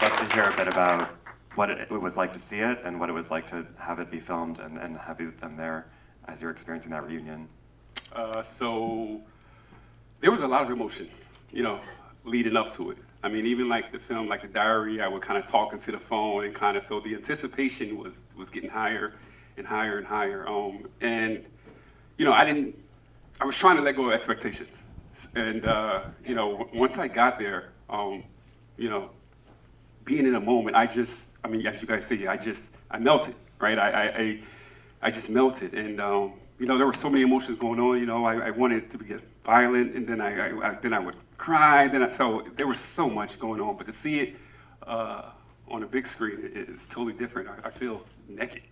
love to hear a bit about what it was like to see it and what it was like to have it be filmed and have them there as you're experiencing that reunion. So there was a lot of emotions, leading up to it. I mean, even like the film, like the diary, I would kind of talk into the phone and kind of, so the anticipation was getting higher and higher and higher. And, I was trying to let go of expectations. And, once I got there, being in a moment, as you guys see, I melted, right? I just melted. And, there were so many emotions going on, I wanted it to get violent, and then I would cry, so there was so much going on. But to see it on a big screen is totally different. I feel naked.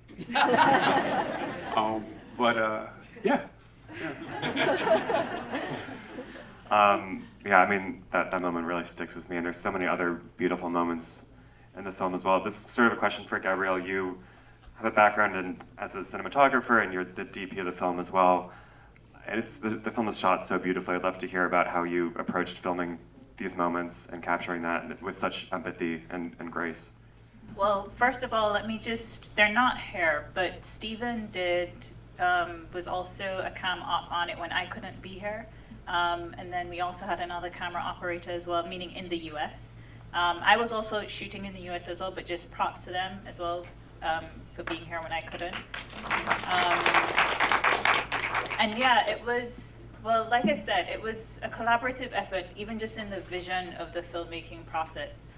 Yeah. Yeah, I mean, that moment really sticks with me, and there's so many other beautiful moments in the film as well. This is sort of a question for Gabrielle. You have a background as a cinematographer, and you're the DP of the film as well. And the film is shot so beautifully. I'd love to hear about how you approached filming these moments and capturing that with such empathy and grace. Well, first of all, they're not here, but Stephen was also a cam op on it when I couldn't be here. And then we also had another camera operator as well, meaning in the US. I was also shooting in the US as well, but just props to them as well for being here when I couldn't. And yeah, it was, well, like I said, it was a collaborative effort, even just in the vision of the filmmaking process.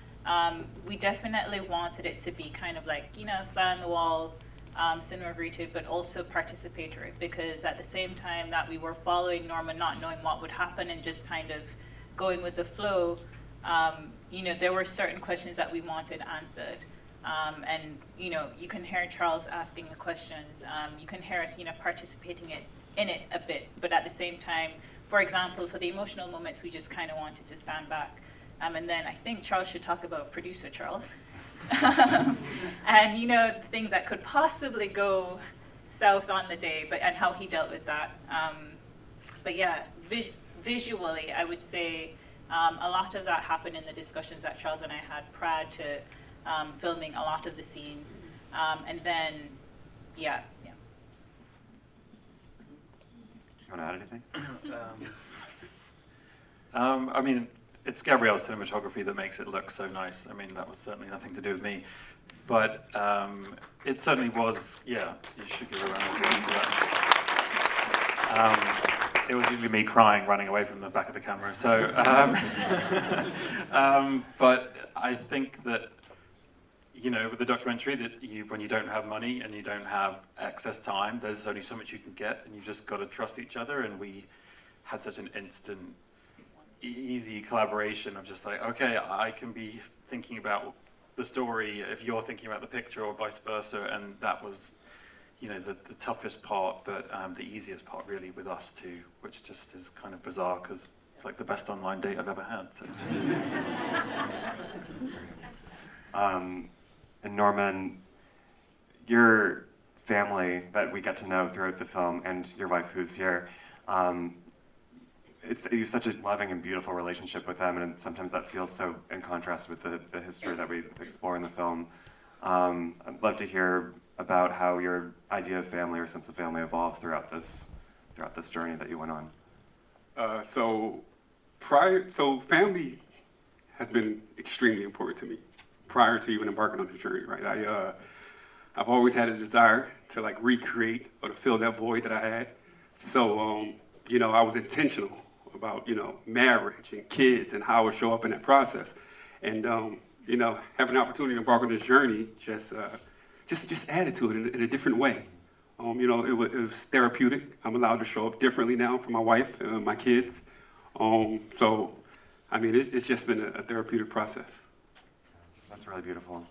We definitely wanted it to be kind of like, fly on the wall, cinema verité, but also participatory, because at the same time that we were following Norman, not knowing what would happen and just kind of going with the flow, there were certain questions that we wanted answered. And you can hear Charles asking the questions. You can hear us, participating in it a bit, but at the same time, for example, for the emotional moments, we just kind of wanted to stand back. And then I think Charles should talk about producer Charles. And things that could possibly go south on the day, and how he dealt with that. But yeah, visually, I would say a lot of that happened in the discussions that Charles and I had prior to filming a lot of the scenes. And then, yeah. You want to add anything? I mean, it's Gabrielle's cinematography that makes it look so nice. I mean, that was certainly nothing to do with me. But it certainly was, yeah, you should give her a round of applause for that. It was usually me crying, running away from the back of the camera. So, but I think that, with the documentary, that when you don't have money and you don't have excess time, there's only so much you can get, and you just got to trust each other. And we had such an instant, easy collaboration of just like, okay, I can be thinking about the story if you're thinking about the picture, or vice versa. And that was, the toughest part, but the easiest part really with us too, which just is kind of bizarre because it's like the best online date I've ever had. So. And Norman, your family that we get to know throughout the film, and your wife who's here, you have such a loving and beautiful relationship with them, and sometimes that feels so in contrast with the history that we explore in the film. I'd love to hear about how your idea of family or sense of family evolved throughout this journey that you went on. So family has been extremely important to me prior to even embarking on the journey, right? I've always had a desire to recreate or to fill that void that I had. So, I was intentional about, marriage and kids and how I would show up in that process. And, having the opportunity to embark on this journey just added to it in a different way. It was therapeutic. I'm allowed to show up differently now for my wife and my kids. So, it's just been a therapeutic process. That's really beautiful.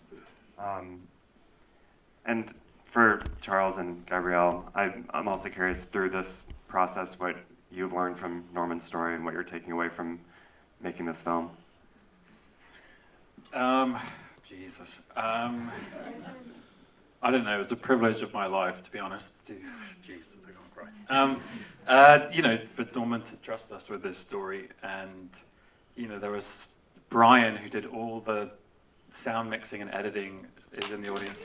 And for Charles and Gabrielle, I'm also curious through this process what you've learned from Norman's story and what you're taking away from making this film. Jesus. I don't know. It's a privilege of my life, to be honest. Jesus, I can't cry. For Norman to trust us with this story, and there was Brian who did all the sound mixing and editing is in the audience.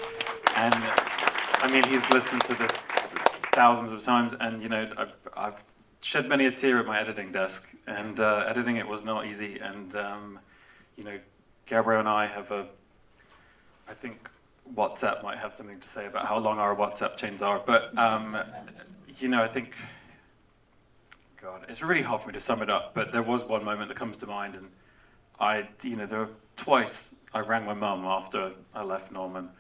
And I mean, he's listened to this thousands of times, and you know, I've shed many a tear at my editing desk, and editing it was not easy. And you know, Gabrielle and I have I think WhatsApp might have something to say about how long our WhatsApp chains are, but you know, I think, God, it's really hard for me to sum it up, but there was one moment that comes to mind, and you know, there were twice I rang my mum after I left Norman,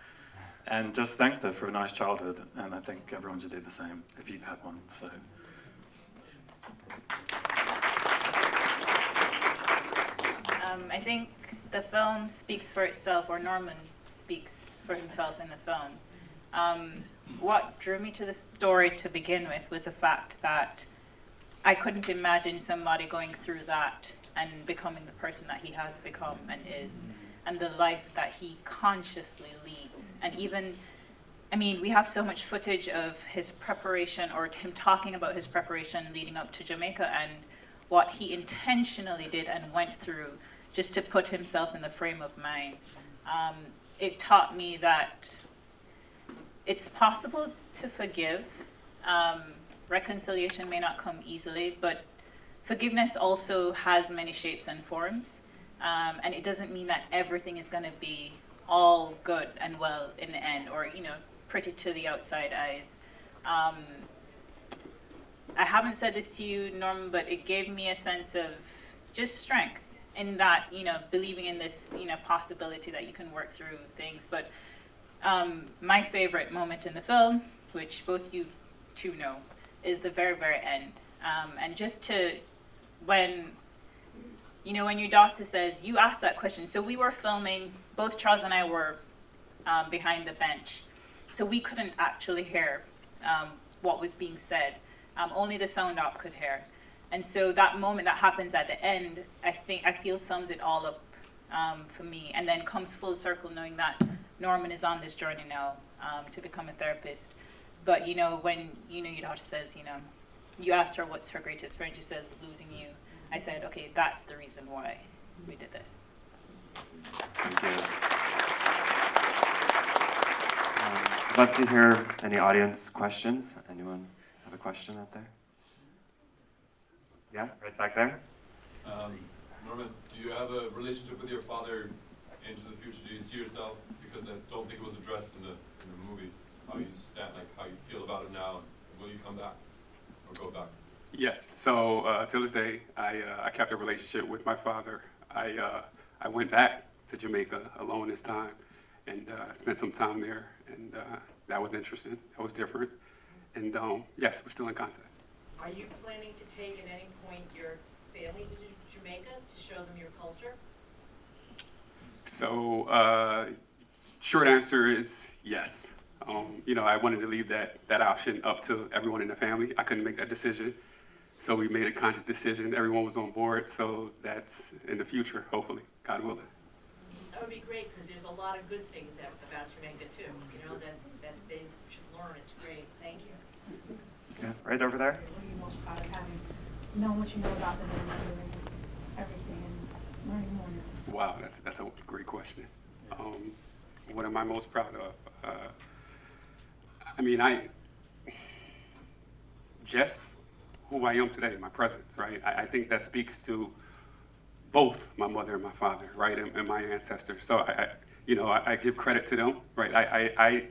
and just thanked her for a nice childhood, and I think everyone should do the same if you've had one, so. I think the film speaks for itself, or Norman speaks for himself in the film. What drew me to the story to begin with was the fact that I couldn't imagine somebody going through that and becoming the person that he has become and is, and the life that he consciously leads. And even, I mean, we have so much footage of his preparation, or him talking about his preparation leading up to Jamaica and what he intentionally did and went through just to put himself in the frame of mind. It taught me that it's possible to forgive. Reconciliation may not come easily, but forgiveness also has many shapes and forms. And it doesn't mean that everything is going to be all good and well in the end, or, you know, pretty to the outside eyes. I haven't said this to you, Norman, but it gave me a sense of just strength in that, you know, believing in this, you know, possibility that you can work through things. But my favorite moment in the film, which both you two know, is the very, very end. And just to, when, you know, when your daughter says, you asked that question. So we were filming, both Charles and I were behind the bench. So we couldn't actually hear what was being said. Only the sound op could hear. And so that moment that happens at the end, I feel sums it all up for me, and then comes full circle knowing that Norman is on this journey now to become a therapist. But, you know, when, you know, your daughter says, you know, you asked her what's her greatest fear, and she says, losing you. I said, okay, that's the reason why we did this. Thank you. I'd love to hear any audience questions. Anyone have a question out there? Yeah, right back there. Norman, do you have a relationship with your father into the future? Do you see yourself? Because I don't think it was addressed in the movie. How you stand, like how you feel about it now. Will you come back or go back? Yes. So till this day, I kept a relationship with my father. I went back to Jamaica alone this time, and spent some time there, and that was interesting. That was different, and yes, we're still in contact. Are you planning to take at any point your family to Jamaica to show them your culture? So short answer is yes. You know, I wanted to leave that option up to everyone in the family. I couldn't make that decision. So we made a conscious decision. Everyone was on board. So that's in the future, hopefully, God willing. That would be great, because there's a lot of good things about Jamaica too, you know, that they should learn. It's great. Thank you. Yeah, right over there. What are you most proud of having known what you know about them and learning everything and learning more now? Wow, that's a great question. What am I most proud of? I mean, just who I am today, my presence, right? I think that speaks to both my mother and my father, right, and my ancestors. So I give credit to them, right?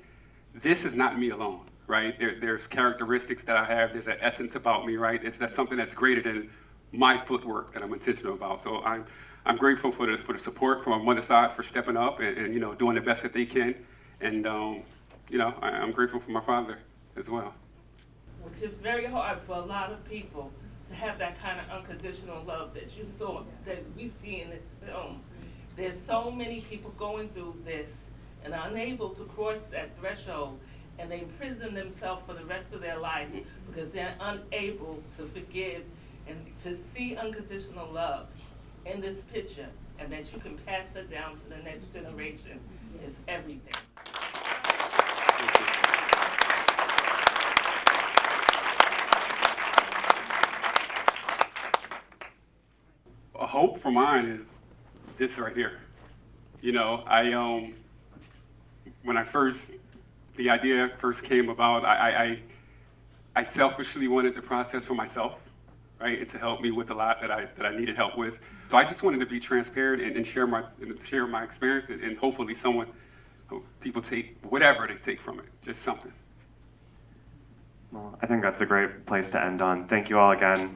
This is not me alone, right? There's characteristics that I have. There's an essence about me, right? That's something that's greater than my footwork that I'm intentional about. So I'm grateful for the support from my mother's side for stepping up and you know, doing the best that they can, and you know, I'm grateful for my father as well. Which is very hard for a lot of people to have that kind of unconditional love that you saw, that we see in its films. There's so many people going through this and are unable to cross that threshold, and they imprison themselves for the rest of their life because they're unable to forgive. And to see unconditional love in this picture, and that you can pass it down to the next generation, is everything. A hope for mine is this right here. You know, when the idea first came about, I selfishly wanted the process for myself, right, and to help me with a lot that I needed help with. So I just wanted to be transparent and share my experience, and hopefully people take whatever they take from it, just something. Well, I think that's a great place to end on. Thank you all again.